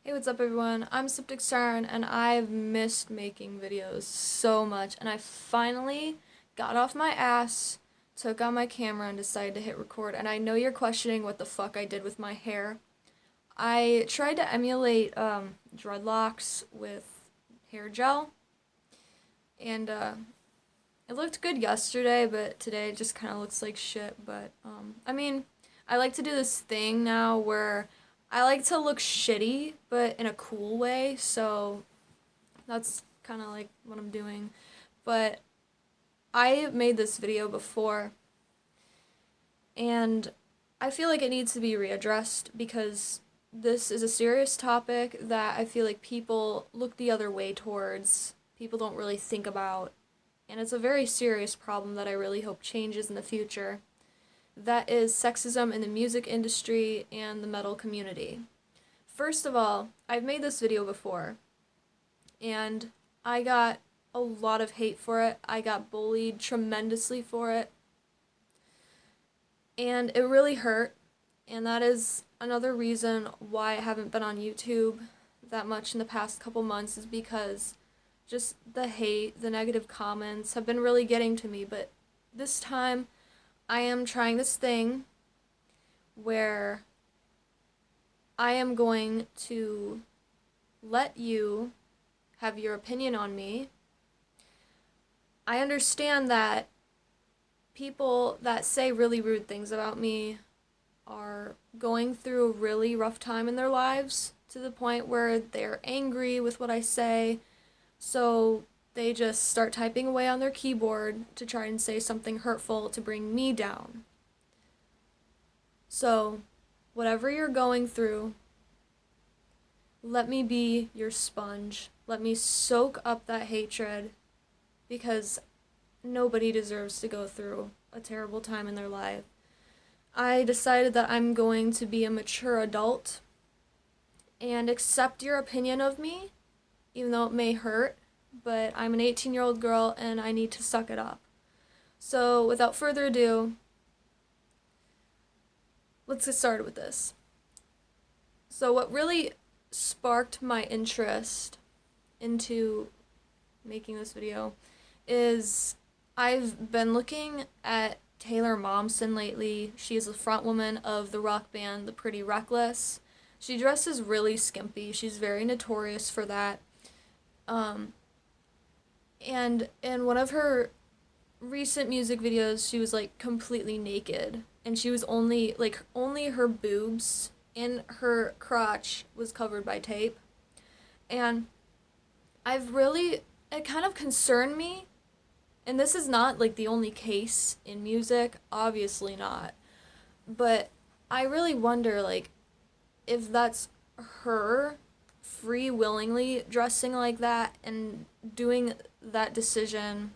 Hey, what's up everyone? I'm Septic Siren and I've missed making videos so much, and I finally got off my ass, took out my camera and decided to hit record. And I know you're questioning what the fuck I did with my hair. I tried to emulate dreadlocks with hair gel, and it looked good yesterday, but today it just kind of looks like shit. But I mean, I like to do this thing now where I like to look shitty, but in a cool way, so that's kind of like what I'm doing. But I made this video before, and I feel like it needs to be readdressed because this is a serious topic that I feel like people look the other way towards, people don't really think about, and it's a very serious problem that I really hope changes in the future. That is sexism in the music industry and the metal community. First of all, I've made this video before, and I got a lot of hate for it. I got bullied tremendously for it, and it really hurt, and that is another reason why I haven't been on YouTube that much in the past couple months, is because just the hate, the negative comments have been really getting to me. But this time, I am trying this thing where I am going to let you have your opinion on me. I understand that people that say really rude things about me are going through a really rough time in their lives to the point where they're angry with what I say, so they just start typing away on their keyboard to try and say something hurtful to bring me down. So, whatever you're going through, let me be your sponge. Let me soak up that hatred, because nobody deserves to go through a terrible time in their life. I decided that I'm going to be a mature adult and accept your opinion of me, even though it may hurt, but I'm an 18-year-old girl and I need to suck it up. So, without further ado, let's get started with this. So, what really sparked my interest into making this video is I've been looking at Taylor Momsen lately. She is the frontwoman of the rock band The Pretty Reckless. She dresses really skimpy. She's very notorious for that. And in one of her recent music videos, she was like completely naked, and she was only her boobs and her crotch was covered by tape. And it kind of concerned me, and this is not like the only case in music, obviously not, but I really wonder, like, if that's her free willingly dressing like that and doing that decision.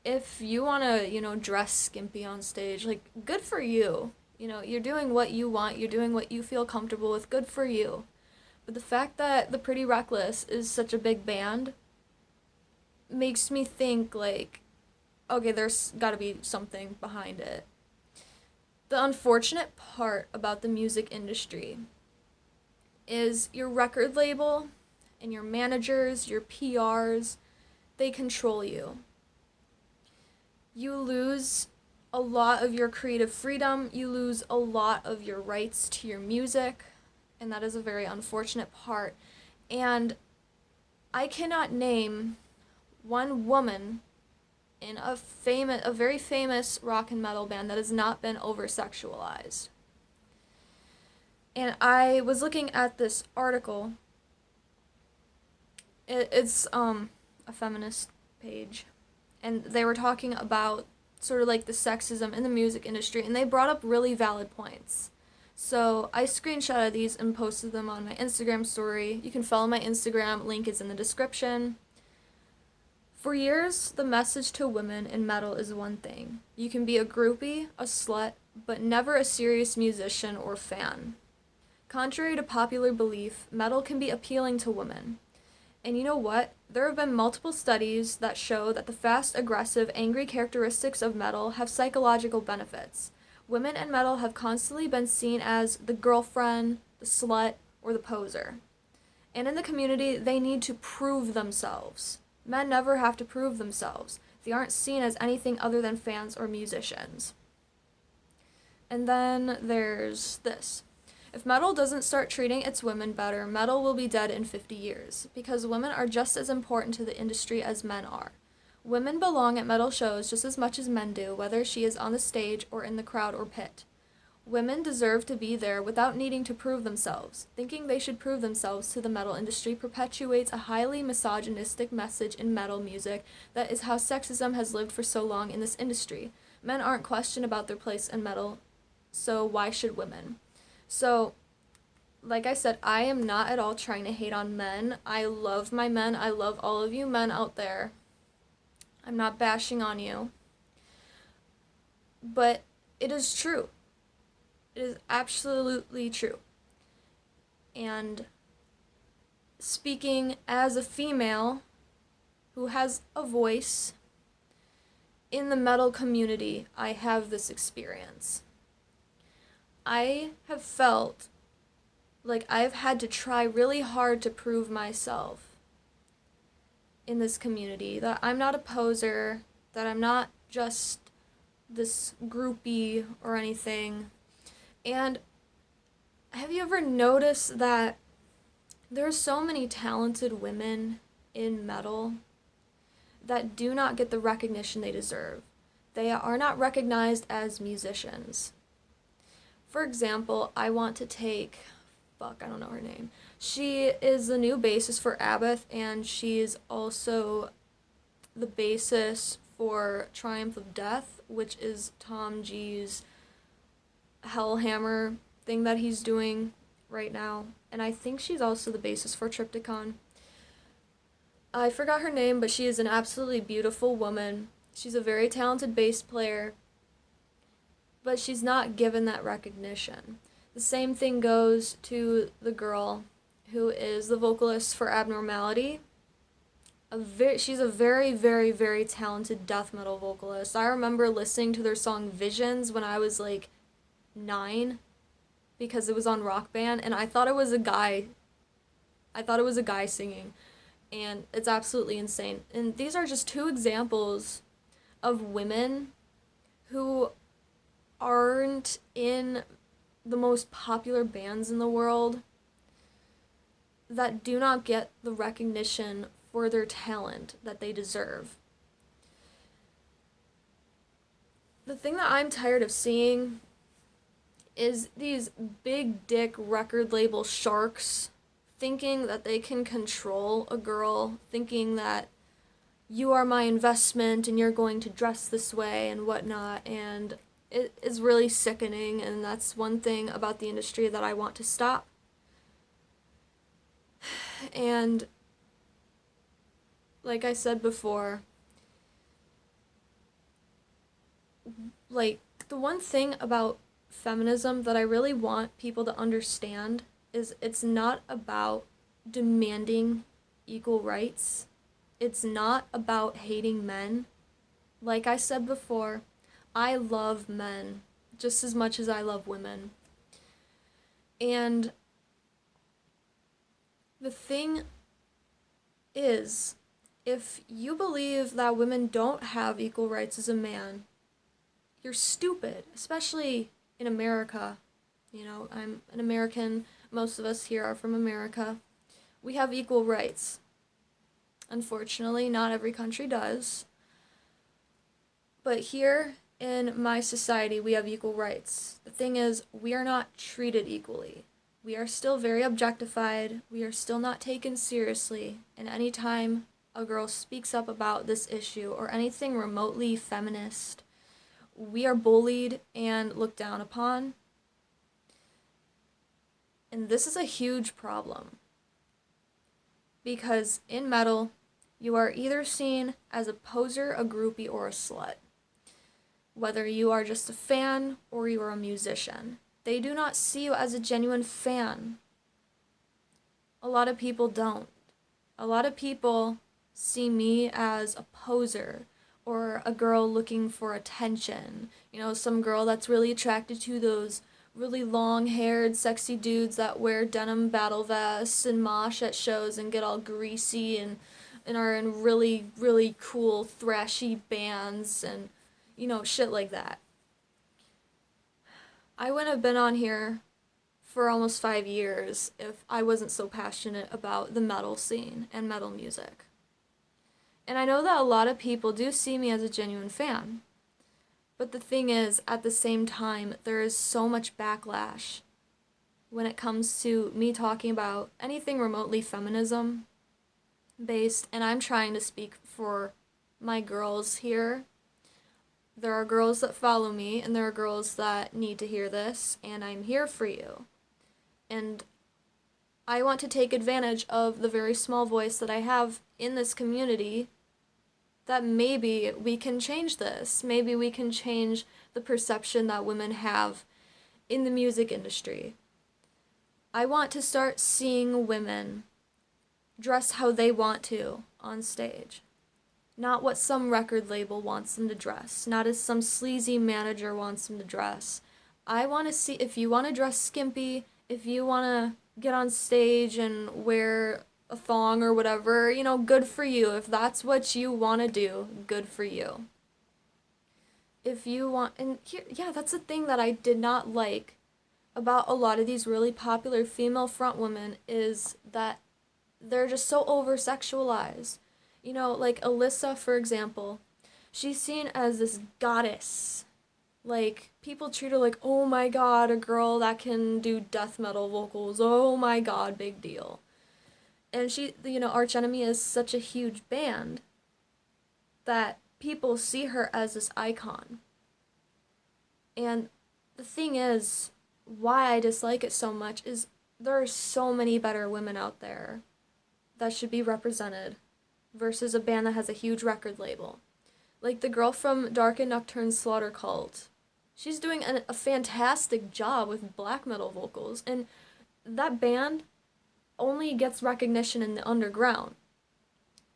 If you want to, dress skimpy on stage, like, good for you. You're doing what you want, you're doing what you feel comfortable with, good for you. But the fact that The Pretty Reckless is such a big band makes me think, like, okay, there's gotta be something behind it. The unfortunate part about the music industry is your record label and your managers, your PRs, they control you. You lose a lot of your creative freedom, you lose a lot of your rights to your music, and that is a very unfortunate part. And I cannot name one woman in a very famous rock and metal band that has not been oversexualized. And I was looking at this article. It's a feminist page, and they were talking about sort of like the sexism in the music industry, and they brought up really valid points. So I screenshotted these and posted them on my Instagram story. You can follow my Instagram, link is in the description. For years, the message to women in metal is one thing. You can be a groupie, a slut, but never a serious musician or fan. Contrary to popular belief, metal can be appealing to women. And you know what? There have been multiple studies that show that the fast, aggressive, angry characteristics of metal have psychological benefits. Women in metal have constantly been seen as the girlfriend, the slut, or the poser. And in the community, they need to prove themselves. Men never have to prove themselves. They aren't seen as anything other than fans or musicians. And then there's this. If metal doesn't start treating its women better, metal will be dead in 50 years, because women are just as important to the industry as men are. Women belong at metal shows just as much as men do, whether she is on the stage or in the crowd or pit. Women deserve to be there without needing to prove themselves. Thinking they should prove themselves to the metal industry perpetuates a highly misogynistic message in metal music that is how sexism has lived for so long in this industry. Men aren't questioned about their place in metal, so why should women? So, like I said, I am not at all trying to hate on men. I love my men. I love all of you men out there. I'm not bashing on you. But it is true. It is absolutely true. And speaking as a female who has a voice in the metal community, I have this experience. I have felt like I've had to try really hard to prove myself in this community, that I'm not a poser, that I'm not just this groupie or anything. And have you ever noticed that there's so many talented women in metal that do not get the recognition they deserve? They are not recognized as musicians. For example, I want to take, I don't know her name. She is the new bassist for Abbott, and she's also the bassist for Triumph of Death, which is Tom G's Hellhammer thing that he's doing right now. And I think she's also the bassist for Triptychon. I forgot her name, but she is an absolutely beautiful woman. She's a very talented bass player, but she's not given that recognition. The same thing goes to the girl who is the vocalist for Abnormality. She's a very, very, very talented death metal vocalist. I remember listening to their song Visions when I was like 9, because it was on Rock Band, and I thought it was a guy. I thought it was a guy singing, and it's absolutely insane. And these are just two examples of women who aren't in the most popular bands in the world, that do not get the recognition for their talent that they deserve. The thing that I'm tired of seeing is these big dick record label sharks thinking that they can control a girl, thinking that you are my investment and you're going to dress this way and whatnot, and it is really sickening, and that's one thing about the industry that I want to stop. And like I said before, like, the one thing about feminism that I really want people to understand is it's not about demanding equal rights. It's not about hating men. Like I said before, I love men just as much as I love women. And the thing is, if you believe that women don't have equal rights as a man, you're stupid, especially in America. You know, I'm an American. Most of us here are from America. We have equal rights. Unfortunately, not every country does. But here in my society, we have equal rights. The thing is, we are not treated equally. We are still very objectified. We are still not taken seriously. And anytime a girl speaks up about this issue or anything remotely feminist, we are bullied and looked down upon. And this is a huge problem. Because in metal, you are either seen as a poser, a groupie, or a slut. Whether you are just a fan or you are a musician. They do not see you as a genuine fan. A lot of people don't. A lot of people see me as a poser or a girl looking for attention. You know, some girl that's really attracted to those really long-haired, sexy dudes that wear denim battle vests and mosh at shows and get all greasy and are in really, really cool, thrashy bands and, shit like that. I wouldn't have been on here for almost 5 years if I wasn't so passionate about the metal scene and metal music. And I know that a lot of people do see me as a genuine fan. But the thing is, at the same time, there is so much backlash when it comes to me talking about anything remotely feminism based, and I'm trying to speak for my girls here. There are girls that follow me, and there are girls that need to hear this, and I'm here for you. And I want to take advantage of the very small voice that I have in this community, that maybe we can change this. Maybe we can change the perception that women have in the music industry. I want to start seeing women dress how they want to on stage. Not what some record label wants them to dress. Not as some sleazy manager wants them to dress. I want to see, if you want to dress skimpy, if you want to get on stage and wear a thong or whatever, good for you. If that's what you want to do, good for you. If you want, and here, yeah, that's the thing that I did not like about a lot of these really popular female front women, is that they're just so over-sexualized. Like Alyssa, for example, she's seen as this goddess. Like, people treat her like, oh my god, a girl that can do death metal vocals, oh my god, big deal. And she, Arch Enemy is such a huge band that people see her as this icon. And the thing is, why I dislike it so much is there are so many better women out there that should be represented versus a band that has a huge record label. Like the girl from Dark and Nocturne Slaughter Cult. She's doing a fantastic job with black metal vocals, and that band only gets recognition in the underground.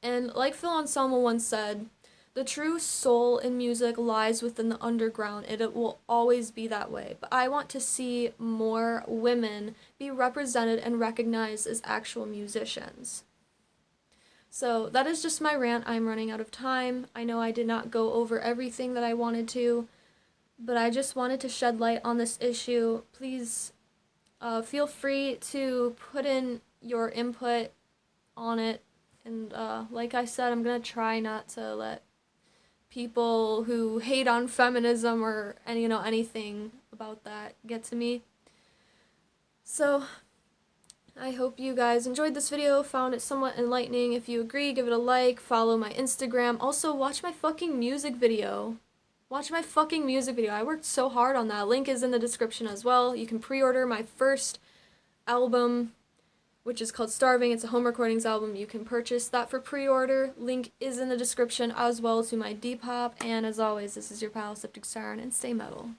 And like Phil Anselmo once said, the true soul in music lies within the underground, and it will always be that way. But I want to see more women be represented and recognized as actual musicians. So that is just my rant. I'm running out of time. I know I did not go over everything that I wanted to, but I just wanted to shed light on this issue. Please feel free to put in your input on it. And like I said, I'm going to try not to let people who hate on feminism or anything about that get to me. So I hope you guys enjoyed this video, found it somewhat enlightening. If you agree, give it a like, follow my Instagram. Also, watch my fucking music video. Watch my fucking music video. I worked so hard on that. Link is in the description as well. You can pre-order my first album, which is called Starving. It's a home recordings album. You can purchase that for pre-order. Link is in the description, as well to my Depop. And as always, this is your pal, Septic Siren, and stay metal.